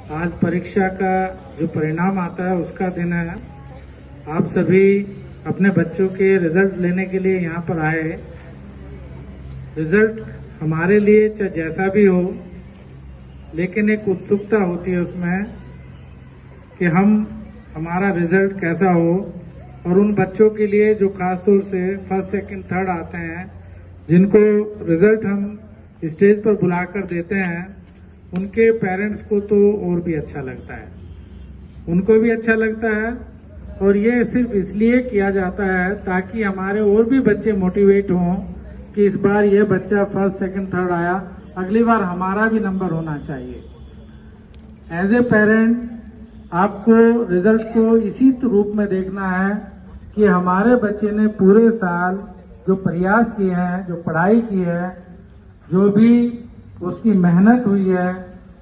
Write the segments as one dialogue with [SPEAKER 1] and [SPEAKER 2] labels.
[SPEAKER 1] आज परीक्षा का जो परिणाम आता है उसका दिन है। आप सभी अपने बच्चों के रिजल्ट लेने के लिए यहाँ पर आए। रिजल्ट हमारे लिए चाहे जैसा भी हो, लेकिन एक उत्सुकता होती है उसमें कि हमारा रिजल्ट कैसा हो। और उन बच्चों के लिए जो खासतौर से फर्स्ट सेकंड थर्ड आते हैं, जिनको रिजल्ट हम स्टेज पर बुलाकर देते हैं, उनके पेरेंट्स को तो और भी अच्छा लगता है, उनको भी अच्छा लगता है। और ये सिर्फ इसलिए किया जाता है ताकि हमारे और भी बच्चे मोटिवेट हों कि इस बार ये बच्चा फर्स्ट सेकंड थर्ड आया, अगली बार हमारा भी नंबर होना चाहिए। एज ए पेरेंट आपको रिजल्ट को इसी रूप में देखना है कि हमारे बच्चे ने पूरे साल जो प्रयास किए हैं, जो पढ़ाई की है, जो भी उसकी मेहनत हुई है,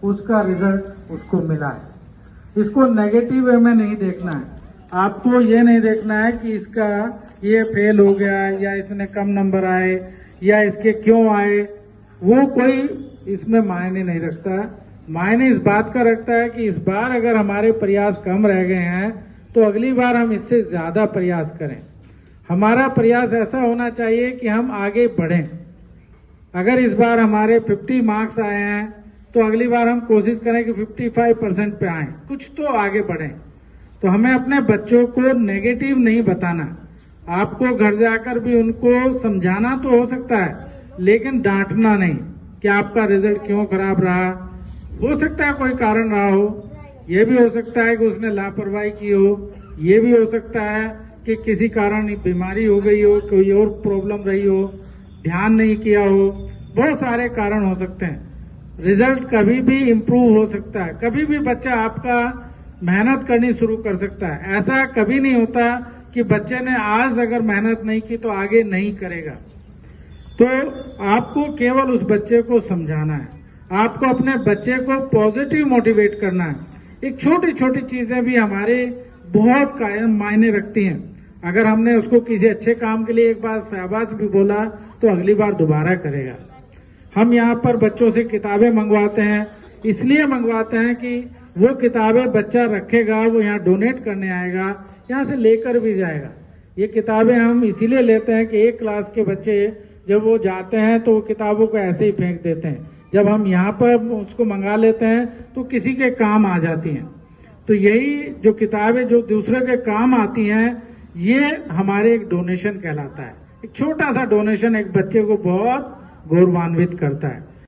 [SPEAKER 1] उसका रिजल्ट उसको मिला है। इसको नेगेटिव वे में नहीं देखना है। आपको ये नहीं देखना है कि इसका ये फेल हो गया या इसने कम नंबर आए या इसके क्यों आए, वो कोई इसमें मायने नहीं रखता। मायने इस बात का रखता है कि इस बार अगर हमारे प्रयास कम रह गए हैं तो अगली बार हम इससे ज्यादा प्रयास करें। हमारा प्रयास ऐसा होना चाहिए कि हम आगे बढ़ें। अगर इस बार हमारे 50 मार्क्स आए हैं तो अगली बार हम कोशिश करें कि 55% पे आए, कुछ तो आगे बढ़ें। तो हमें अपने बच्चों को नेगेटिव नहीं बताना। आपको घर जाकर भी उनको समझाना तो हो सकता है, लेकिन डांटना नहीं कि आपका रिजल्ट क्यों खराब रहा। हो सकता है कोई कारण रहा हो, ये भी हो सकता है कि उसने लापरवाही की हो, ये भी हो सकता है कि किसी कारण बीमारी हो गई हो, कोई और प्रॉब्लम रही हो, ध्यान नहीं किया हो, बहुत सारे कारण हो सकते हैं। रिजल्ट कभी भी इम्प्रूव हो सकता है, कभी भी बच्चा आपका मेहनत करनी शुरू कर सकता है। ऐसा कभी नहीं होता कि बच्चे ने आज अगर मेहनत नहीं की तो आगे नहीं करेगा। तो आपको केवल उस बच्चे को समझाना है, आपको अपने बच्चे को पॉजिटिव मोटिवेट करना है। एक छोटी छोटी चीजें भी हमारे बहुत मायने रखती हैं। अगर हमने उसको किसी अच्छे काम के लिए एक बार शाबाश भी बोला तो अगली बार दोबारा करेगा। हम यहाँ पर बच्चों से किताबें मंगवाते हैं, इसलिए मंगवाते हैं कि वो किताबें बच्चा रखेगा, वो यहाँ डोनेट करने आएगा, यहाँ से लेकर भी जाएगा। ये किताबें हम इसीलिए लेते हैं कि एक क्लास के बच्चे जब वो जाते हैं तो वो किताबों को ऐसे ही फेंक देते हैं। जब हम यहाँ पर उसको मंगा लेते हैं तो किसी के काम आ जाती हैं। तो यही जो किताबें जो दूसरे के काम आती हैं, ये हमारे एक डोनेशन कहलाता है। एक छोटा सा डोनेशन एक बच्चे को बहुत गौरवान्वित करता है।